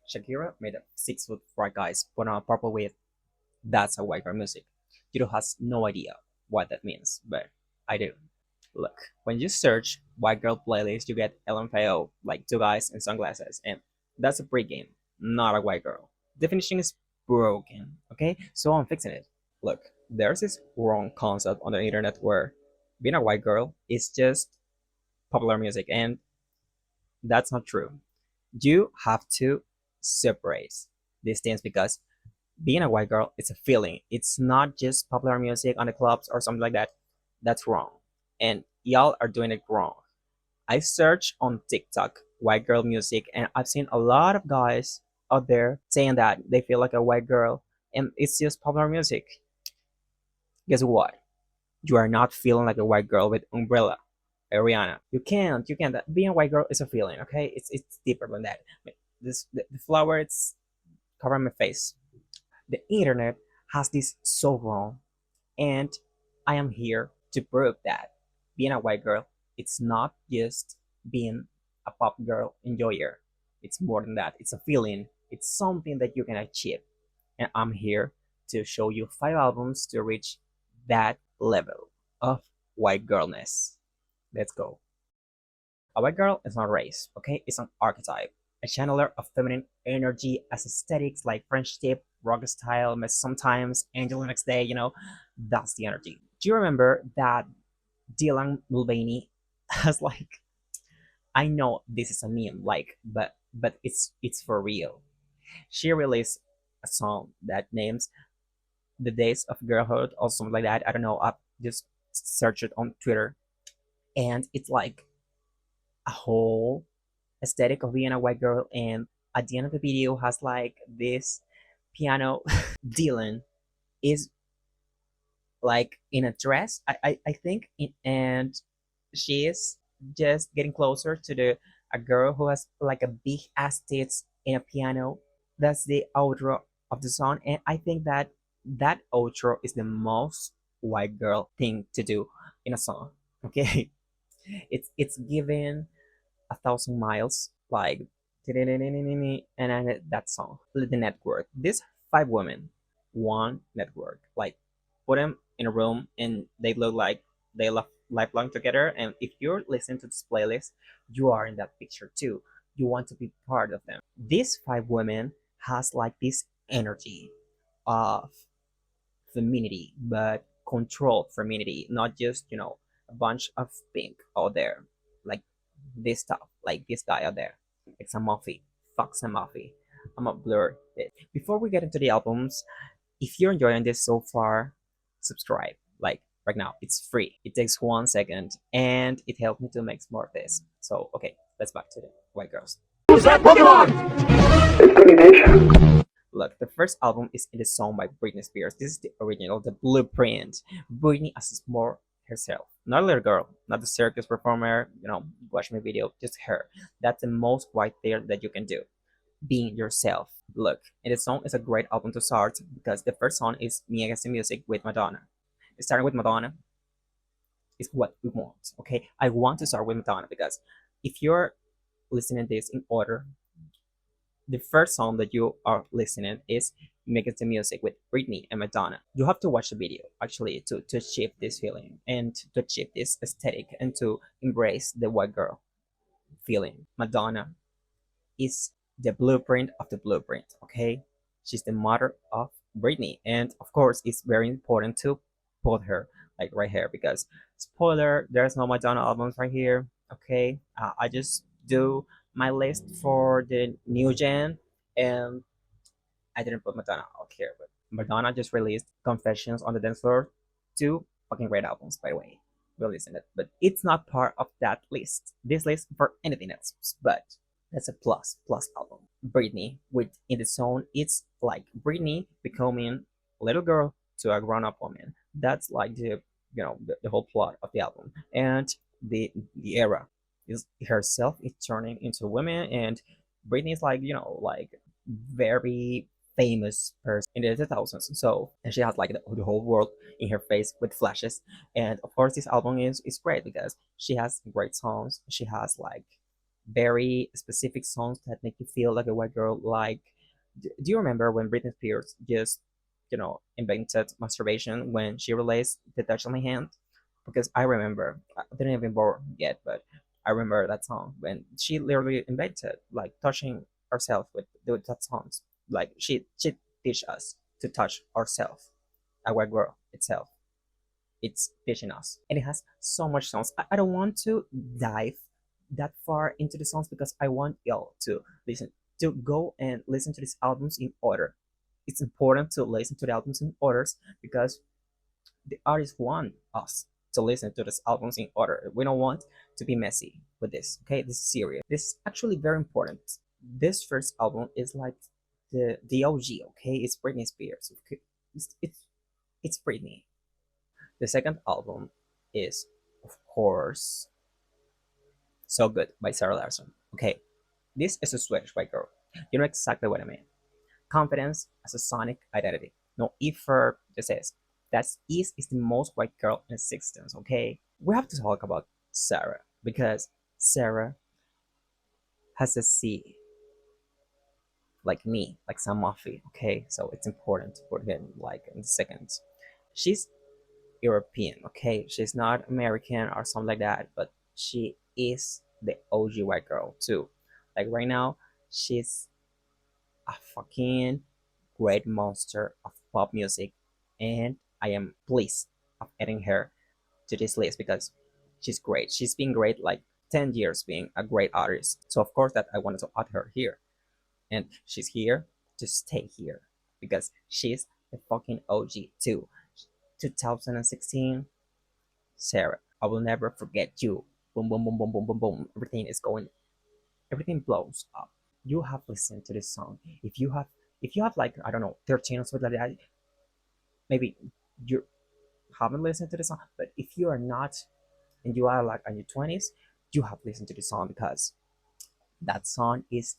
Shakira made a 6 foot white guys put on a purple wig. That's a white girl music. You has no idea what that means, but I do. Look, when you search white girl playlist, you get LMFAO, like two guys in sunglasses, and that's a pre-game, not a white girl. Definition is broken, okay? So I'm fixing it. Look, there's this wrong concept on the internet where being a white girl is just popular music, and that's not true. You have to separate these things because being a white girl is a feeling. It's not just popular music on the clubs or something like that. That's wrong. And y'all are doing it wrong. I search on TikTok white girl music and I've seen a lot of guys out there saying that they feel like a white girl and it's just popular music. Guess what? You are not feeling like a white girl with umbrella. Ariana. You can't. Being a white girl is a feeling, okay? It's deeper than that. The flower it's covering my face. The internet has this so wrong, and I am here to prove that being a white girl, it's not just being a pop girl enjoyer. It's more than that. It's a feeling. It's something that you can achieve, and I'm here to show you 5 albums to reach that level of white girlness. Let's go. A white girl is not a race, okay? It's an archetype, a channeler of feminine energy as aesthetics like French tip, rock style, but sometimes Angel the Next Day, that's the energy. Do you remember that Dylan Mulvaney has like, I know this is a meme, like, but it's for real. She released a song that names The Days of Girlhood or something like that. I don't know. I just search it on Twitter, and it's like a whole aesthetic of being a white girl, and at the end of the video has like this piano. Dylan is like in a dress, I think, and she is just getting closer to the a girl who has like a big ass tits in a piano. That's the outro of the song, and I think that that outro is the most white girl thing to do in a song. Okay, it's given 1,000 miles, like, and then that song, the network. These 5 women, one network. Like, put them in a room and they look like they love lifelong together. And if you're listening to this playlist, you are in that picture too. You want to be part of them. These 5 women has like this energy of femininity, but controlled femininity, not just a bunch of pink out there, like this stuff, like this guy out there. It's zamoffi. Fuck zamoffi. I'm a blur it. Before we get into the albums, if you're enjoying this so far, subscribe. Like right now, it's free. It takes 1 second, and it helps me to make more of this. So okay, let's back to the white girls. Who's that Pokemon? Look, the first album is in the song by Britney Spears. This is the original, the blueprint. Britney as more herself. Not a little girl, not the circus performer, watch my video, just her. That's the most white thing that you can do. Being yourself. Look, and the song is a great album to start because the first song is Me Against the Music with Madonna. Starting with Madonna is what we want, okay? I want to start with Madonna because if you're listening to this in order, the first song that you are listening is Make the Music with Britney and Madonna. You have to watch the video actually to achieve this feeling and to achieve this aesthetic and to embrace the white girl feeling. Madonna is the blueprint of the blueprint, okay? She's the mother of Britney, and of course it's very important to put her like right here because spoiler, there's no Madonna albums right here, okay? I just do my list for the new gen, and I didn't put Madonna out here, but Madonna just released Confessions on the Dance Floor, 2 fucking great albums, by the way. Releasing it, but it's not part of that list. This list for anything else, but that's a plus album. Britney with In the Zone, it's like Britney becoming a little girl to a grown-up woman. That's like the whole plot of the album, and the era is herself is turning into women, and Britney is like like very famous person in the 2000s. So and she has like the whole world in her face with flashes, and of course this album is great because she has great songs. She has like very specific songs that make you feel like a white girl. Like, do you remember when Britney Spears just, invented masturbation when she released "The Touch of My Hand"? Because I remember, I didn't even born yet, but I remember that song when she literally invented like touching herself with that songs. Like she teach us to touch ourselves, a white girl itself. It's teaching us, and it has so much songs. I don't want to dive that far into the songs because I want y'all to listen, to go and listen to these albums in order. It's important to listen to the albums in orders because the artists want us to listen to these albums in order. We don't want to be messy with this. Okay, this is serious. This is actually very important. This first album is like the OG. Okay, it's Britney Spears. Okay, it's Britney. The second album is, of course, So Good by Sarah Larson. Okay, this is a Swedish white girl. You know exactly what I mean. Confidence as a sonic identity. No effort, just says that is the most white girl in existence. Okay, we have to talk about Sarah because Sarah has a C like me, like zamoffi. Okay, so it's important to put him like in the second. She's European, okay? She's not American or something like that, but she is the OG white girl too. Like right now, she's a fucking great monster of pop music, and I am pleased of adding her to this list because she's great. She's been great like 10 years being a great artist. So of course that I wanted to add her here. And she's here to stay here because she's the fucking OG too. 2016, Sarah, I will never forget you. Boom, boom, boom, boom, boom, boom, boom. Everything blows up. You have listened to this song. If you have like, I don't know, 13 or something like that, maybe you haven't listened to the song. But if you are not, and you are like in your 20s, you have listened to the song because that song is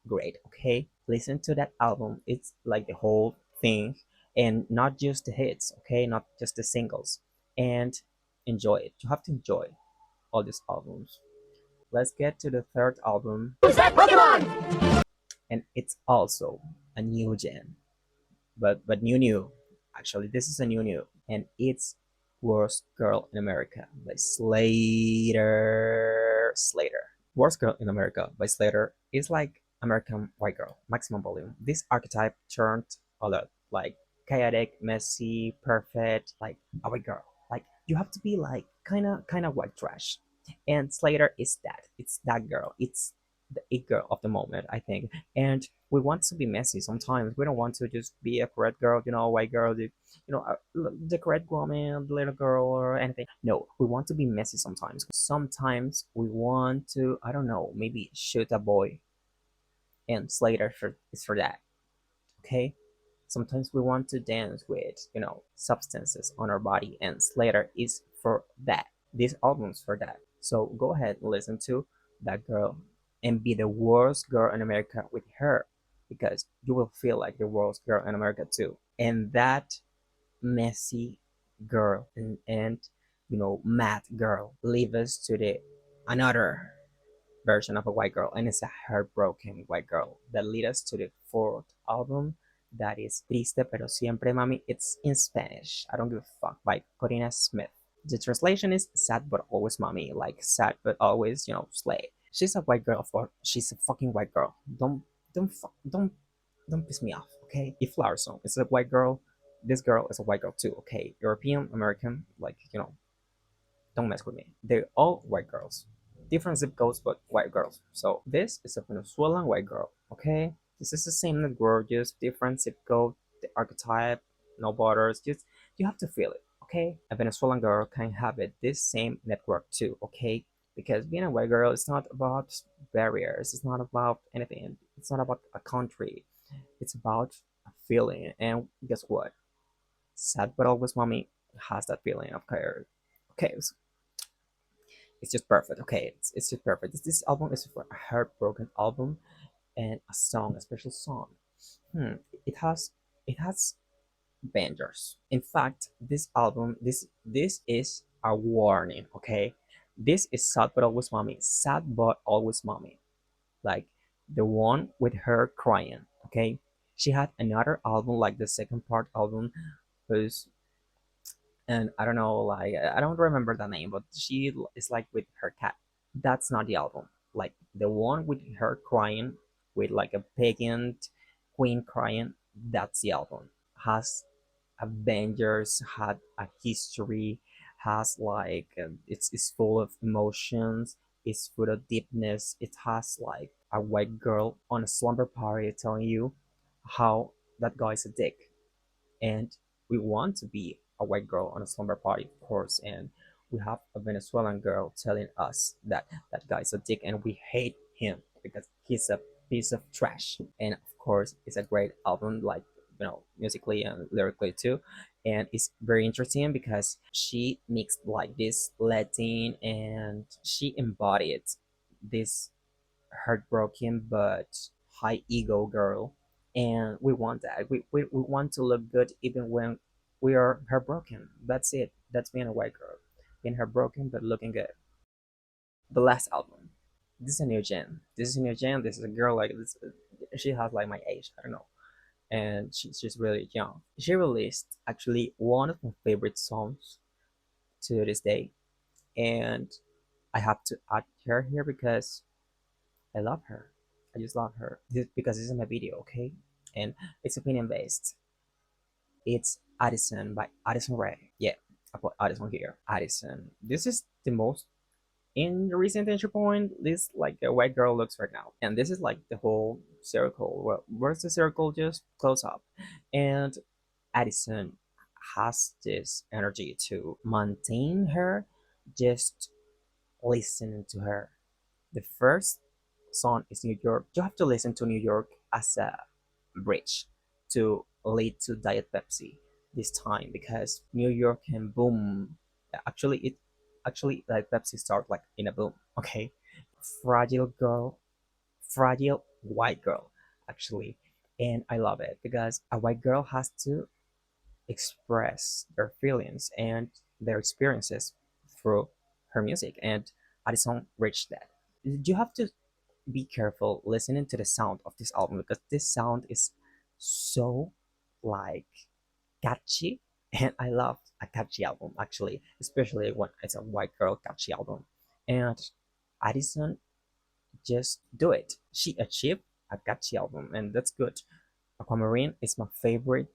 great. Okay, listen to that album. It's like the whole thing, and not just the hits. Okay, not just the singles, and enjoy it. You have to enjoy all these albums. Let's get to the third album, and it's also a new gen, but new. Actually, this is a new, and it's "Worst Girl in America" by Slater. Slater. "Worst Girl in America" by Slater is like American white girl, maximum volume. This archetype turned a lot, like chaotic, messy, perfect, like a white girl. Like you have to be like kind of white trash. And Slater is that. It's that girl. It's the it girl of the moment, I think. And we want to be messy sometimes. We don't want to just be a correct girl, white girl, the correct woman, the little girl, or anything. No, we want to be messy sometimes. Sometimes we want to, I don't know, maybe shoot a boy, and is for that. Okay. Sometimes we want to dance with, substances on our body, and Slater is for that. This album's for that. So go ahead and listen to that girl and be the worst girl in America with her because you will feel like the worst girl in America too. And that messy girl and mad girl leave us to the another version of a white girl, and it's a heartbroken white girl that lead us to the fourth album, that is Triste Pero Siempre Mami. It's in Spanish. I don't give a fuck, by Corina Smith. The translation is sad but always mommy, like sad but always, slay. She's a white girl, of course. She's a fucking white girl. Don't piss me off, okay? If Larson is a white girl, this girl is a white girl too, okay? European, American, like, don't mess with me. They're all white girls. Different zip codes, but white girls. So this is a Venezuelan white girl, okay? This is the same network, just different zip code, the archetype, no borders. Just you have to feel it, okay? A Venezuelan girl can have it this same network too, okay? Because being a white girl is not about barriers. It's not about anything. It's not about a country. It's about a feeling. And guess what? Sad but always mommy has that feeling of care. Okay, so it's just perfect. Okay, it's just perfect. This album is a heartbroken album, and a song, a special song. Hmm. It has bangers. In fact, this album, this is a warning. Okay, This is sad but always mommy. Sad but always mommy. Like the one with her crying. Okay. She had another album, like the second part album, whose and I don't know, like I don't remember the name, but she is like with her cat. That's not the album. Like the one with her crying, with like a pagan queen crying. That's the album. Has Avengers, had a history, has like it's full of emotions. It's full of deepness. It has like a white girl on a slumber party telling you how that guy's a dick, and we want to be a white girl on a slumber party, of course, and we have a Venezuelan girl telling us that that guy's a dick and we hate him because he's a piece of trash. And of course, it's a great album, like musically and lyrically too. And it's very interesting because she mixed like this Latin and she embodied this heartbroken but high ego girl, and we want that. We want to look good even when we are heartbroken. That's it. That's being a white girl, being heartbroken but looking good. The last album, this is a new gen. This is a new gen. This is a girl like this. She has like my age, I don't know, and she's really young. She released actually one of my favorite songs to this day, and I have to add her here because I love her. I just love her. Because this is my video, okay? And it's opinion based. It's Addison by Addison Ray. Yeah, I put Addison here. Addison. This is the most in the recent entry point. This like a white girl looks right now, and this is like the whole circle. Well, where's the circle? Just close up, and Addison has this energy to maintain her. Just listening to her. The first song is New York. You have to listen to New York as a bridge to lead to Diet Pepsi this time because New York can boom. Actually Diet Pepsi start like in a boom. Okay, fragile girl, fragile white girl actually, and I love it because a white girl has to express their feelings and their experiences through her music, and Addison reached that. You have to be careful listening to the sound of this album because this sound is so like catchy, and I love a catchy album actually, especially when it's a white girl catchy album. And Addison just do it. She achieved a catchy album, and that's good. Aquamarine is my favorite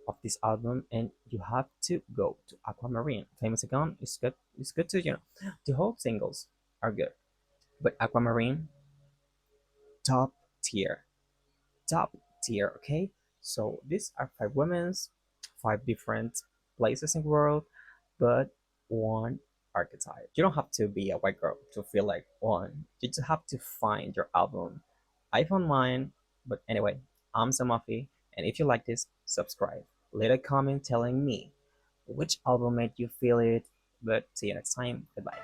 of this album, and you have to go to Aquamarine. Famous Again is good. It's good to the whole singles are good, but Aquamarine top tier, top tier. Okay, so these are five women's, five different places in the world, but one archetype. You don't have to be a white girl to feel like one. You just have to find your album. I found mine, but anyway, I'm zamoffi, and if you like this, subscribe. Leave a comment telling me which album made you feel it. But see you next time. Goodbye.